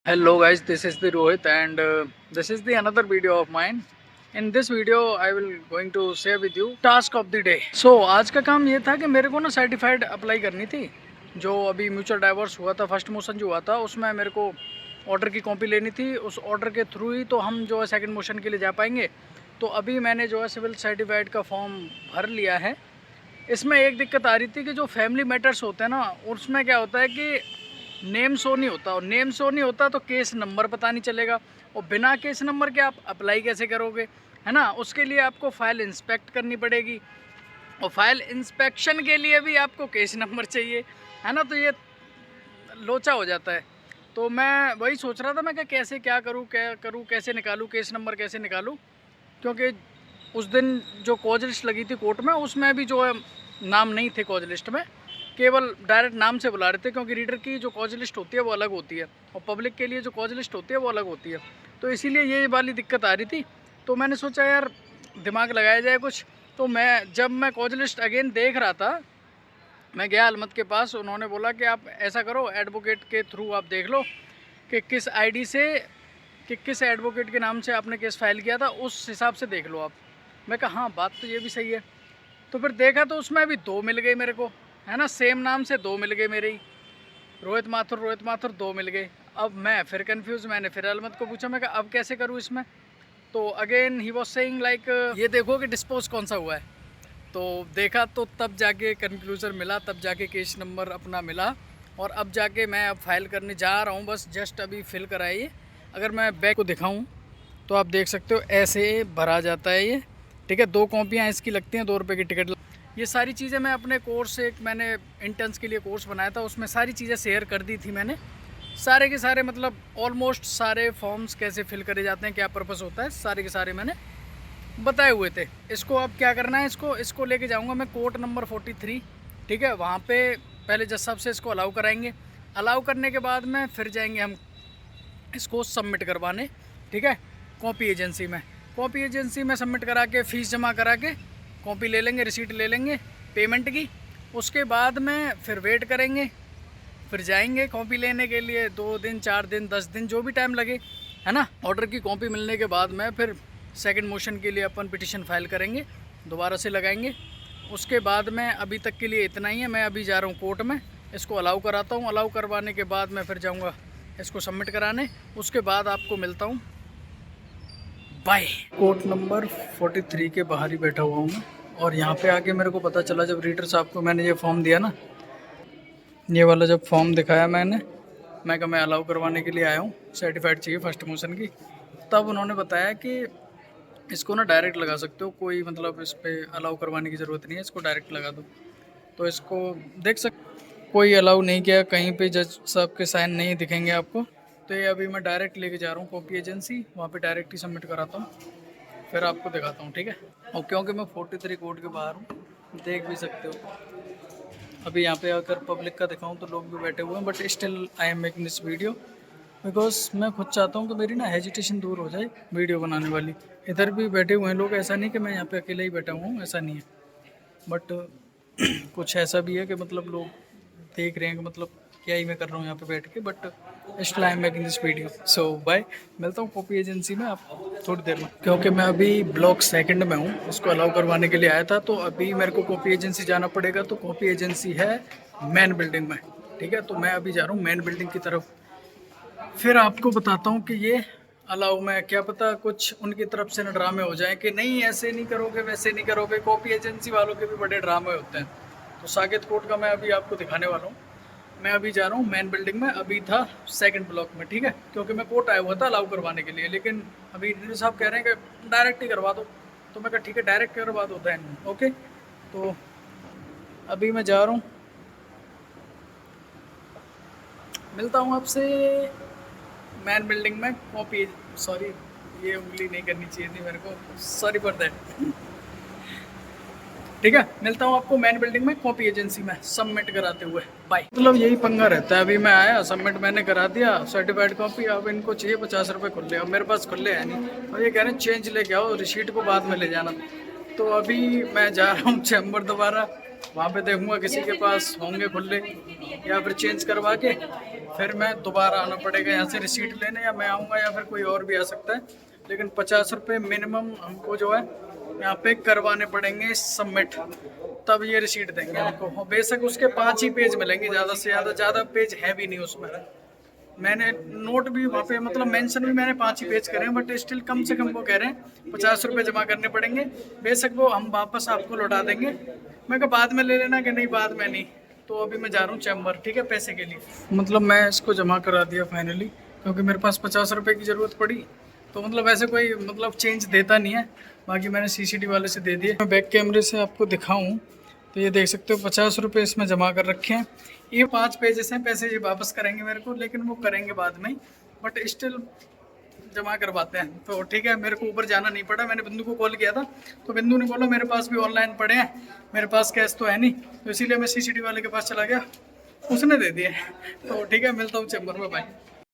Hello guys, this is the Rohit and this is the another video of mine. In this video I will going to share with you task of the day. So आज का काम ये था कि मेरे को ना certified apply करनी थी। जो अभी म्यूचुअल डाइवोर्स हुआ था, फर्स्ट मोशन जो हुआ था उसमें मेरे को ऑर्डर की कॉपी लेनी थी। उस ऑर्डर के थ्रू ही तो हम जो है सेकंड मोशन के लिए जा पाएंगे। तो अभी मैंने जो है सिविल सर्टिफाइड का फॉर्म भर लिया है। इसमें एक दिक्कत आ रही थी कि जो फैमिली मैटर्स होते हैं ना, उसमें क्या होता है कि नेम शो नहीं होता, और नेम शो नहीं होता तो केस नंबर पता नहीं चलेगा, और बिना केस नंबर के आप अप्लाई कैसे करोगे, है ना। उसके लिए आपको फ़ाइल इंस्पेक्ट करनी पड़ेगी, और फाइल इंस्पेक्शन के लिए भी आपको केस नंबर चाहिए, है ना। तो ये लोचा हो जाता है। तो मैं वही सोच रहा था, मैं कैसे क्या करूँ, कैसे निकालूँ केस नंबर, कैसे निकालूँ। क्योंकि उस दिन जो कॉज लिस्ट लगी थी कोर्ट में, उसमें भी जो है नाम नहीं थे कॉज लिस्ट में, केवल डायरेक्ट नाम से बुला रहे थे। क्योंकि रीडर की जो कॉज लिस्ट होती है वो अलग होती है, और पब्लिक के लिए जो कॉज लिस्ट होती है वो अलग होती है। तो इसीलिए ये वाली दिक्कत आ रही थी। तो मैंने सोचा यार दिमाग लगाया जाए कुछ। तो जब मैं कॉज लिस्ट अगेन देख रहा था, मैं गया अलमत के पास। उन्होंने बोला कि आप ऐसा करो, एडवोकेट के थ्रू आप देख लो कि किस आईडी से, कि किस एडवोकेट के नाम से आपने केस फाइल किया था, उस हिसाब से देख लो आप। मैं कहा हाँ, बात तो ये भी सही है। तो फिर देखा तो उसमें भी दो मिल गए मेरे को, है ना। सेम नाम से दो मिल गए मेरे ही, रोहित माथुर दो मिल गए। अब मैं फिर कंफ्यूज, मैंने फिर अलमत को पूछा, मैं कहा अब कैसे करूँ इसमें। तो again he was saying like ये देखो कि डिस्पोज कौन सा हुआ है। तो देखा तो तब जाके कंक्लूजन मिला, तब जाके केस नंबर अपना मिला, और अब जाके मैं अब फाइल करने जा रहा हूँ। बस जस्ट अभी फिल कराइए। अगर मैं बैग को दिखाऊँ तो आप देख सकते हो ऐसे भरा जाता है ये, ठीक है। 2 कॉपियाँ इसकी लगती हैं, 2 रुपये की टिकट। ये सारी चीज़ें मैं अपने कोर्स से, मैंने इंटर्न्स के लिए कोर्स बनाया था, उसमें सारी चीज़ें शेयर कर दी थी मैंने। सारे के सारे, मतलब ऑलमोस्ट सारे फॉर्म्स कैसे फिल करे जाते हैं, क्या पर्पस होता है, सारे के सारे मैंने बताए हुए थे। इसको अब क्या करना है, इसको लेके जाऊंगा मैं कोर्ट नंबर 43, ठीक है। वहाँ पे पहले जज साहब से इसको अलाउ कराएंगे। अलाउ करने के बाद में फिर जाएंगे हम इसको सबमिट करवाने, ठीक है, कॉपी एजेंसी में। कॉपी एजेंसी में सबमिट करा के फ़ीस जमा करा के कॉपी ले लेंगे, रिसीट ले लेंगे पेमेंट की। उसके बाद में फिर वेट करेंगे, फिर जाएंगे कॉपी लेने के लिए। 2 दिन, 4 दिन, 10 दिन, जो भी टाइम लगे, है ना। ऑर्डर की कॉपी मिलने के बाद में फिर सेकंड मोशन के लिए अपन पिटिशन फाइल करेंगे, दोबारा से लगाएंगे। उसके बाद में अभी तक के लिए इतना ही है। मैं अभी जा रहा हूँ कोर्ट में, इसको अलाउ कराता हूँ। अलाउ करवाने के बाद मैं फिर जाऊँगा इसको सबमिट कराने। उसके बाद आपको मिलता हूँ, बाय। कोर्ट नंबर 43 के बाहर ही बैठा हुआ हूँ मैं, और यहाँ पे आके मेरे को पता चला, जब रीडर साहब को मैंने ये फॉर्म दिया ना, ये वाला जब फॉर्म दिखाया मैंने, मैं कहा मैं अलाउ करवाने के लिए आया हूँ, सर्टिफाइड चाहिए फर्स्ट मोशन की, तब उन्होंने बताया कि इसको ना डायरेक्ट लगा सकते हो, कोई मतलब इस पर अलाउ करवाने की ज़रूरत नहीं है, इसको डायरेक्ट लगा दो। तो इसको देख कोई अलाउ नहीं किया, कहीं पे जज साहब के साइन नहीं दिखेंगे आपको। तो ये अभी मैं डायरेक्ट लेके जा रहा हूँ कॉपी एजेंसी, वहाँ पे डायरेक्ट ही सबमिट कराता हूँ, फिर आपको दिखाता हूँ, ठीक है। और क्योंकि मैं 43 कोर्ट के बाहर हूँ, देख भी सकते हो। अभी यहाँ पे अगर पब्लिक का दिखाऊँ तो लोग भी बैठे हुए हैं, but still I am making this video because मैं खुद चाहता हूँ कि मेरी ना हेजिटेशन दूर हो जाए वीडियो बनाने वाली। इधर भी बैठे हुए हैं लोग, ऐसा नहीं कि मैं यहाँ पे अकेले ही बैठा हुआ हूँ, ऐसा नहीं है। बट कुछ ऐसा भी है कि मतलब लोग देख रहे हैं कि मतलब क्या ही मैं कर रहा हूँ यहाँ पे बैठ के। But still I am making this video. So bye, मिलता हूँ कॉपी एजेंसी में आप थोड़ी देर में, क्योंकि मैं अभी ब्लॉक सेकंड में हूँ, उसको अलाउ करवाने के लिए आया था। तो अभी मेरे को कॉपी एजेंसी जाना पड़ेगा। तो कॉपी एजेंसी है मेन बिल्डिंग में, ठीक है। तो मैं अभी जा रहा हूँ मेन बिल्डिंग की तरफ, फिर आपको बताता हूँ कि ये अलाउ में, क्या पता कुछ उनकी तरफ से ना ड्रामे हो जाए कि नहीं ऐसे नहीं करोगे, वैसे नहीं करोगे। कॉपी एजेंसी वालों के भी बड़े ड्रामे होते हैं। तो साकेत कोर्ट का मैं अभी आपको दिखाने वाला हूँ। मैं अभी जा रहा हूँ मेन बिल्डिंग में, अभी था सेकंड ब्लॉक में, ठीक है। क्योंकि मैं कोर्ट आया हुआ था अलाउ करवाने के लिए, लेकिन अभी रीडर साहब कह रहे हैं कि डायरेक्ट ही करवा दो। तो मैं कहा ठीक है, डायरेक्ट करवा दो दैन, ओके। तो अभी मैं जा रहा हूँ, मिलता हूँ आपसे मैन बिल्डिंग में। कॉपी, सॉरी ये उंगली नहीं करनी चाहिए थी मेरे को, सॉरी फॉर दैट। ठीक है, मिलता हूँ आपको मैन बिल्डिंग में कॉपी एजेंसी में सबमिट कराते हुए, बाय। मतलब यही पंगा रहता है। अभी मैं आया, सबमिट मैंने करा दिया सर्टिफाइड कॉपी। अब इनको चाहिए 50 रुपये खुले, अब मेरे पास खुले है नहीं, और ये कह रहे हैं चेंज लेके आओ, रिसीट को बाद में ले जाना। तो अभी मैं जा रहा हूँ चैम्बर दोबारा, वहाँ पे देखूंगा किसी के पास होंगे खुले, या फिर चेंज करवा के फिर मैं दोबारा आना पड़ेगा यहाँ से रिसीट लेने, या मैं आऊँगा या फिर कोई और भी आ सकता है। लेकिन 50 रुपये मिनिमम हमको जो है यहाँ पे करवाने पड़ेंगे सबमिट, तब ये रिसीट देंगे हमको। बेशक उसके 5 ही पेज मिलेंगे, ज़्यादा से ज़्यादा पेज है भी नहीं उसमें। मैंने नोट भी वहाँ पे मतलब मेंशन भी मैंने 5 ही पेज करे हैं, बट स्टिल कम से कम वो कह रहे हैं 50 रुपये जमा करने पड़ेंगे। बेशक वो हम वापस आपको लौटा देंगे। मैं कहा बाद में ले लेना, कि नहीं बाद में नहीं। तो अभी मैं जा रहा हूँ चैम्बर, ठीक है, पैसे के लिए। मतलब मैं इसको जमा करा दिया फाइनली, क्योंकि मेरे पास 50 रुपये की ज़रूरत पड़ी। तो मतलब वैसे कोई मतलब चेंज देता नहीं है, बाकी मैंने CCTV वाले से दे दिए। मैं बैक कैमरे से आपको दिखाऊँ तो ये देख सकते हो 50 रुपये इसमें जमा कर रखे हैं। ये 5 पेजेस हैं, पैसे ये वापस करेंगे मेरे को, लेकिन वो करेंगे बाद में, बट स्टिल जमा करवाते हैं। तो ठीक है, मेरे को ऊपर जाना नहीं पड़ा। मैंने बिंदु को कॉल किया था, तो बिंदु ने बोला मेरे पास भी ऑनलाइन पड़े हैं, मेरे पास कैश तो है नहीं, तो इसीलिए मैं CCTV वाले के पास चला गया, उसने दे दिए। तो ठीक है, मिलता हूँ चैम्बर में, बाय।